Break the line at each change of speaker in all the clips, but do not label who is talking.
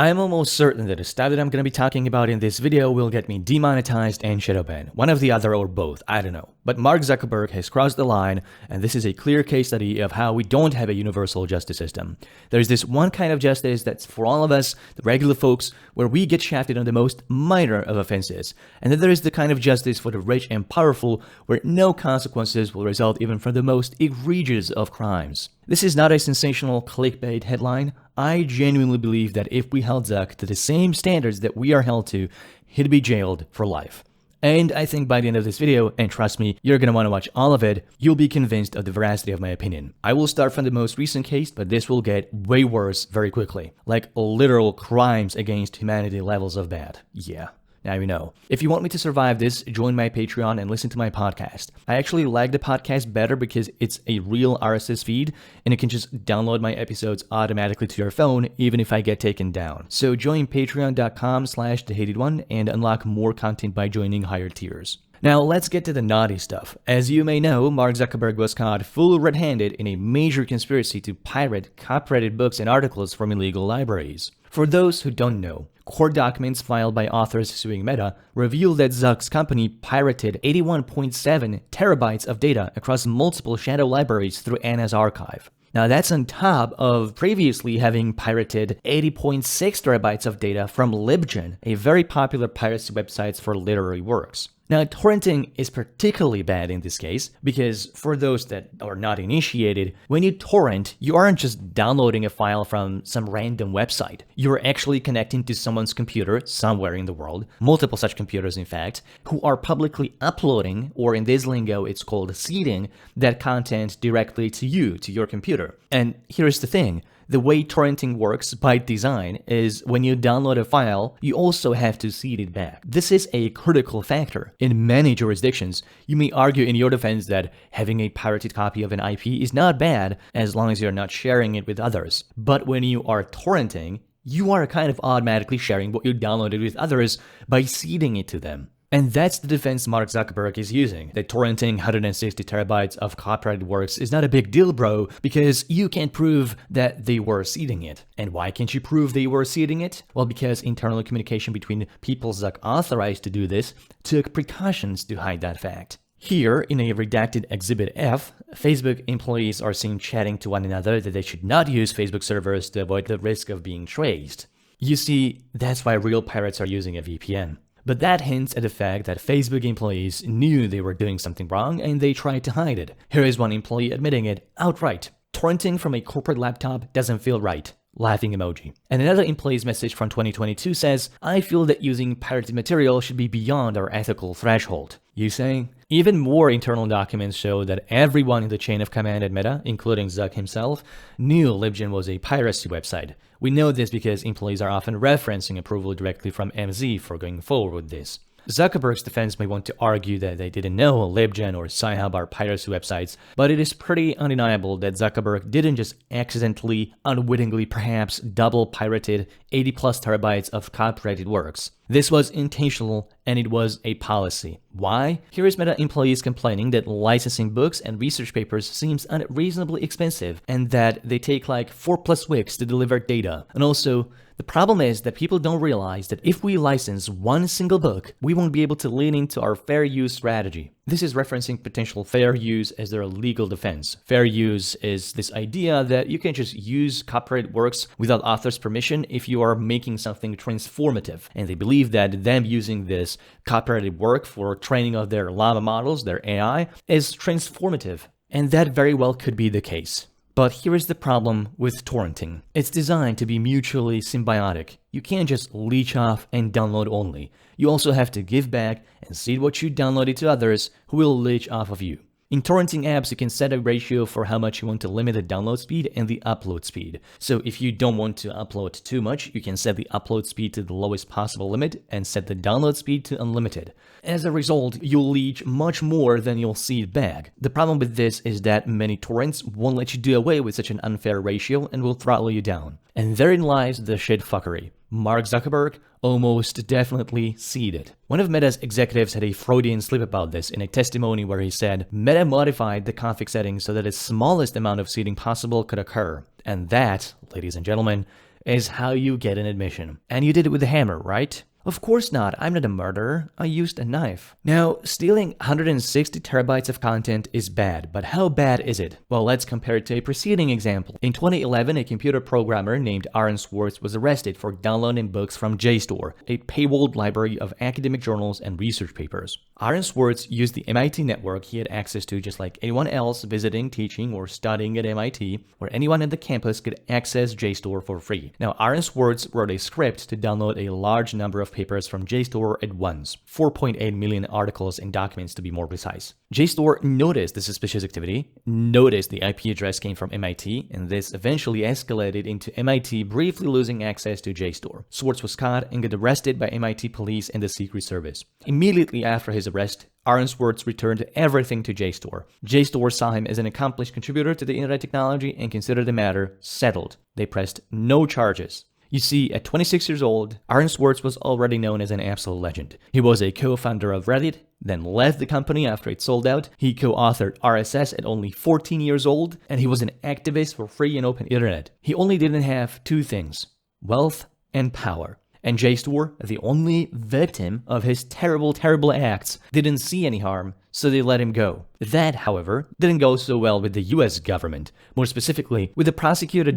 I'm almost certain that the stuff that I'm going to be talking about in this video will get me demonetized and shadow banned. One of the other or both, I don't know. But Mark Zuckerberg has crossed the line, and this is a clear case study of how we don't have a universal justice system. There's this one kind of justice that's for all of us, the regular folks, where we get shafted on the most minor of offenses. And then there is the kind of justice for the rich and powerful, where no consequences will result even from the most egregious of crimes. This is not a sensational clickbait headline. I genuinely believe that if we held Zucc to the same standards that we are held to, he'd be jailed for life. And I think by the end of this video, and trust me, you're gonna want to watch all of it, you'll be convinced of the veracity of my opinion. I will start from the most recent case, but this will get way worse very quickly. Like literal crimes against humanity levels of bad. Yeah. Now you know. If you want me to survive this, join my Patreon and listen to my podcast. I actually like the podcast better because it's a real RSS feed and you can just download my episodes automatically to your phone even if I get taken down. So join patreon.com/thehatedone and unlock more content by joining higher tiers. Now let's get to the naughty stuff. As you may know, Mark Zuckerberg was caught full red-handed in a major conspiracy to pirate copyrighted books and articles from illegal libraries. For those who don't know, court documents filed by authors suing Meta reveal that Zuck's company pirated 81.7 terabytes of data across multiple shadow libraries through Anna's archive. Now that's on top of previously having pirated 80.6 terabytes of data from LibGen, a very popular piracy website for literary works. Now, torrenting is particularly bad in this case because for those that are not initiated, when you torrent, you aren't just downloading a file from some random website. You're actually connecting to someone's computer somewhere in the world, multiple such computers in fact, who are publicly uploading, or in this lingo it's called seeding, that content directly to you, to your computer. And here's the thing. The way torrenting works by design is when you download a file, you also have to seed it back. This is a critical factor. In many jurisdictions, you may argue in your defense that having a pirated copy of an IP is not bad as long as you're not sharing it with others. But when you are torrenting, you are kind of automatically sharing what you downloaded with others by seeding it to them. And that's the defense Mark Zuckerberg is using, that torrenting 160 terabytes of copyrighted works is not a big deal, bro, because you can't prove that they were seeding it. And why can't you prove they were seeding it? Well, because internal communication between people Zuck authorized to do this took precautions to hide that fact. Here, in a redacted Exhibit F, Facebook employees are seen chatting to one another that they should not use Facebook servers to avoid the risk of being traced. You see, that's why real pirates are using a VPN. But that hints at the fact that Facebook employees knew they were doing something wrong and they tried to hide it. Here is one employee admitting it outright. Torrenting from a corporate laptop doesn't feel right. Laughing emoji. And another employee's message from 2022 says, I feel that using pirated material should be beyond our ethical threshold. You say? Even more internal documents show that everyone in the chain of command at Meta, including Zuck himself, knew LibGen was a piracy website. We know this because employees are often referencing approval directly from MZ for going forward with this. Zuckerberg's defense may want to argue that they didn't know LibGen or Sci-Hub are piracy websites, but it is pretty undeniable that Zuckerberg didn't just accidentally, unwittingly perhaps, double pirated 80 plus terabytes of copyrighted works. This was intentional and it was a policy. Why? Here is Meta employees complaining that licensing books and research papers seems unreasonably expensive and that they take like 4+ weeks to deliver data. And also, the problem is that people don't realize that if we license one single book, we won't be able to lean into our fair use strategy. This is referencing potential fair use as their legal defense. Fair use is this idea that you can just use copyrighted works without author's permission if you are making something transformative. And they believe that them using this copyrighted work for training of their llama models, their AI, is transformative. And that very well could be the case. But here is the problem with torrenting. It's designed to be mutually symbiotic. You can't just leech off and download only. You also have to give back and seed what you downloaded to others who will leech off of you. In torrenting apps, you can set a ratio for how much you want to limit the download speed and the upload speed. So if you don't want to upload too much, you can set the upload speed to the lowest possible limit and set the download speed to unlimited. As a result, you'll leech much more than you'll seed back. The problem with this is that many torrents won't let you do away with such an unfair ratio and will throttle you down. And therein lies the shitfuckery. Mark Zuckerberg almost definitely seeded. One of Meta's executives had a Freudian slip about this in a testimony where he said, Meta modified the config settings so that the smallest amount of seeding possible could occur. And that, ladies and gentlemen, is how you get an admission. And you did it with a hammer, right? Of course not, I'm not a murderer, I used a knife. Now, stealing 160 terabytes of content is bad, but how bad is it? Well, let's compare it to a preceding example. In 2011, a computer programmer named Aaron Swartz was arrested for downloading books from JSTOR, a paywalled library of academic journals and research papers. Aaron Swartz used the MIT network he had access to just like anyone else visiting, teaching, or studying at MIT, where anyone at the campus could access JSTOR for free. Now, Aaron Swartz wrote a script to download a large number of papers from JSTOR at once, 4.8 million articles and documents to be more precise. JSTOR noticed the suspicious activity, noticed the IP address came from MIT, and this eventually escalated into MIT briefly losing access to JSTOR. Swartz was caught and got arrested by MIT police and the Secret Service. Immediately after his arrest, Aaron Swartz returned everything to JSTOR. JSTOR saw him as an accomplished contributor to the internet technology and considered the matter settled. They pressed no charges. You see, at 26 years old, Aaron Swartz was already known as an absolute legend. He was a co-founder of Reddit, then left the company after it sold out. He co-authored RSS at only 14 years old, and he was an activist for free and open internet. He only didn't have two things: wealth and power. And JSTOR, the only victim of his terrible, terrible acts, didn't see any harm, so they let him go. That, however, didn't go so well with the US government, more specifically with the prosecutor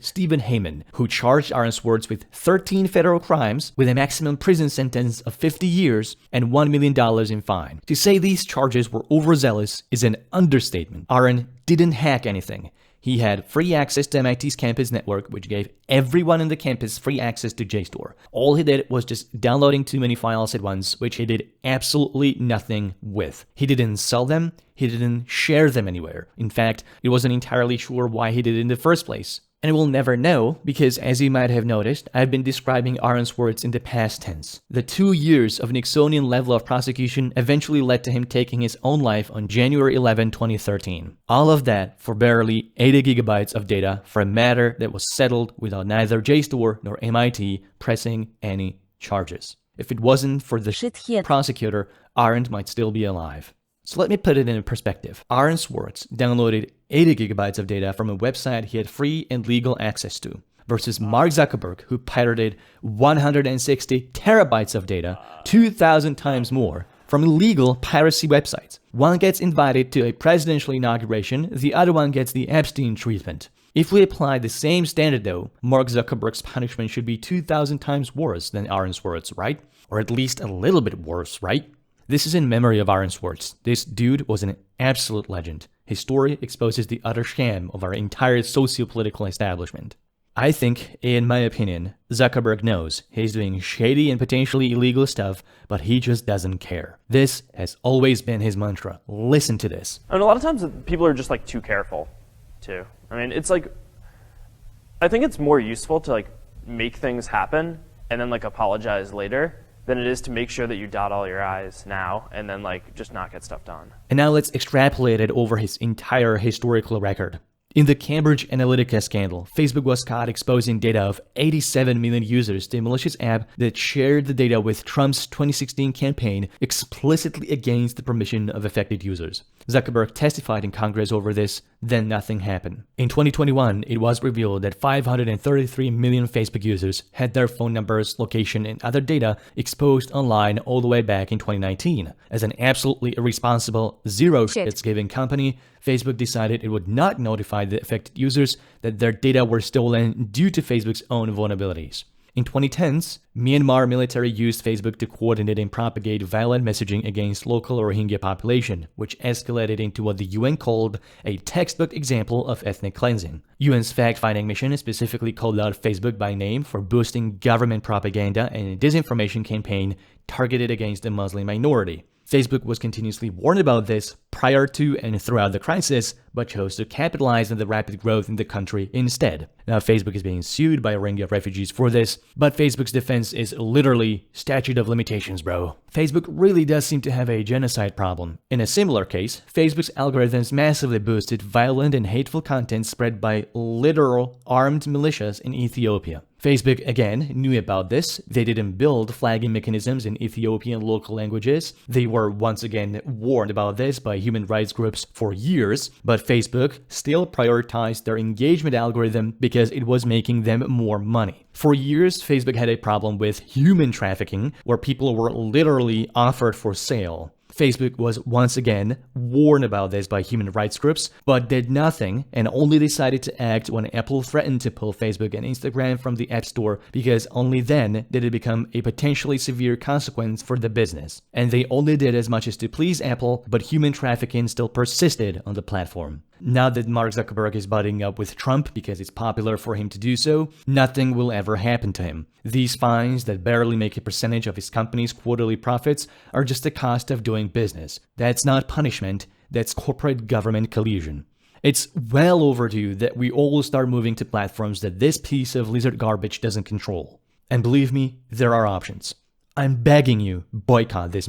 Stephen Heyman, who charged Aaron Swartz with 13 federal crimes with a maximum prison sentence of 50 years and $1 million in fine. To say these charges were overzealous is an understatement. Aaron didn't hack anything. He had free access to MIT's campus network, which gave everyone in the campus free access to JSTOR. All he did was just downloading too many files at once, which he did absolutely nothing with. He didn't sell them, he didn't share them anywhere. In fact, he wasn't entirely sure why he did it in the first place. And we'll never know, because as you might have noticed, I've been describing Aaron Swartz in the past tense. The 2 years of Nixonian level of prosecution eventually led to him taking his own life on January 11, 2013. All of that for barely 80 gigabytes of data for a matter that was settled without neither JSTOR nor MIT pressing any charges. If it wasn't for the prosecutor, Aaron might still be alive. So let me put it in perspective. Aaron Swartz downloaded 80 gigabytes of data from a website he had free and legal access to, versus Mark Zuckerberg, who pirated 160 terabytes of data, 2,000 times more, from illegal piracy websites. One gets invited to a presidential inauguration, the other one gets the Epstein treatment. If we apply the same standard though, Mark Zuckerberg's punishment should be 2,000 times worse than Aaron Swartz, right? Or at least a little bit worse, right? This is in memory of Aaron Swartz. This dude was an absolute legend. His story exposes the utter sham of our entire socio-political establishment. I think, in my opinion, Zuckerberg knows he's doing shady and potentially illegal stuff, but he just doesn't care. This has always been his mantra. Listen to this.
And a lot of times people are just like too careful, too. I mean, it's like, I think it's more useful to like make things happen and then like apologize later than it is to make sure that you dot all your I's now and then like just not get stuff done.
And now let's extrapolate it over his entire historical record. In the Cambridge Analytica scandal, Facebook was caught exposing data of 87 million users to a malicious app that shared the data with Trump's 2016 campaign explicitly against the permission of affected users. Zuckerberg testified in Congress over this, then nothing happened. In 2021, it was revealed that 533 million Facebook users had their phone numbers, location, and other data exposed online all the way back in 2019. As an absolutely irresponsible, zero-shits-giving company, Facebook decided it would not notify the affected users that their data were stolen due to Facebook's own vulnerabilities. In 2010s, Myanmar military used Facebook to coordinate and propagate violent messaging against local Rohingya population, which escalated into what the UN called a textbook example of ethnic cleansing. UN's fact-finding mission specifically called out Facebook by name for boosting government propaganda and a disinformation campaign targeted against the Muslim minority. Facebook was continuously warned about this prior to and throughout the crisis, but chose to capitalize on the rapid growth in the country instead. Now, Facebook is being sued by Rohingya refugees for this, but Facebook's defense is literally statute of limitations, bro. Facebook really does seem to have a genocide problem. In a similar case, Facebook's algorithms massively boosted violent and hateful content spread by literal armed militias in Ethiopia. Facebook, again, knew about this. They didn't build flagging mechanisms in Ethiopian local languages. They were once again warned about this by human rights groups for years, but Facebook still prioritized their engagement algorithm because it was making them more money. For years, Facebook had a problem with human trafficking, where people were literally offered for sale. Facebook was once again warned about this by human rights groups, but did nothing and only decided to act when Apple threatened to pull Facebook and Instagram from the App Store, because only then did it become a potentially severe consequence for the business. And they only did as much as to please Apple, but human trafficking still persisted on the platform. Now that Mark Zuckerberg is butting up with Trump because it's popular for him to do so, nothing will ever happen to him. These fines that barely make a percentage of his company's quarterly profits are just the cost of doing business. That's not punishment, that's corporate government collusion. It's well overdue that we all start moving to platforms that this piece of lizard garbage doesn't control. And believe me, there are options. I'm begging you, boycott this.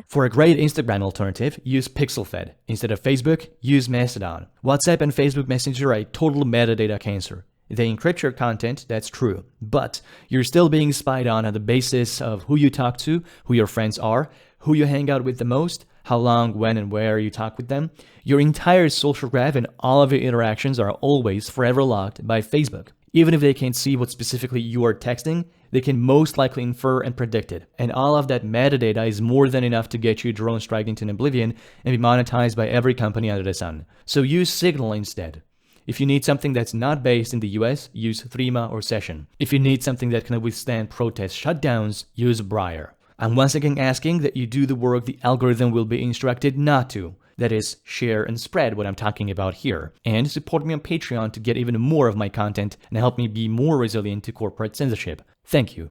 For a great Instagram alternative, use PixelFed. Instead of Facebook, use Mastodon. WhatsApp and Facebook Messenger are a total metadata cancer. They encrypt your content, that's true, but you're still being spied on the basis of who you talk to, who your friends are, who you hang out with the most, how long, when, and where you talk with them. Your entire social graph and all of your interactions are always forever logged by Facebook. Even if they can't see what specifically you are texting, they can most likely infer and predict it. And all of that metadata is more than enough to get you drone striked into oblivion and be monetized by every company under the sun. So use Signal instead. If you need something that's not based in the US, use Threema or Session. If you need something that can withstand protest shutdowns, use Briar. I'm once again asking that you do the work the algorithm will be instructed not to. That is, share and spread what I'm talking about here. And support me on Patreon to get even more of my content and help me be more resilient to corporate censorship. Thank you.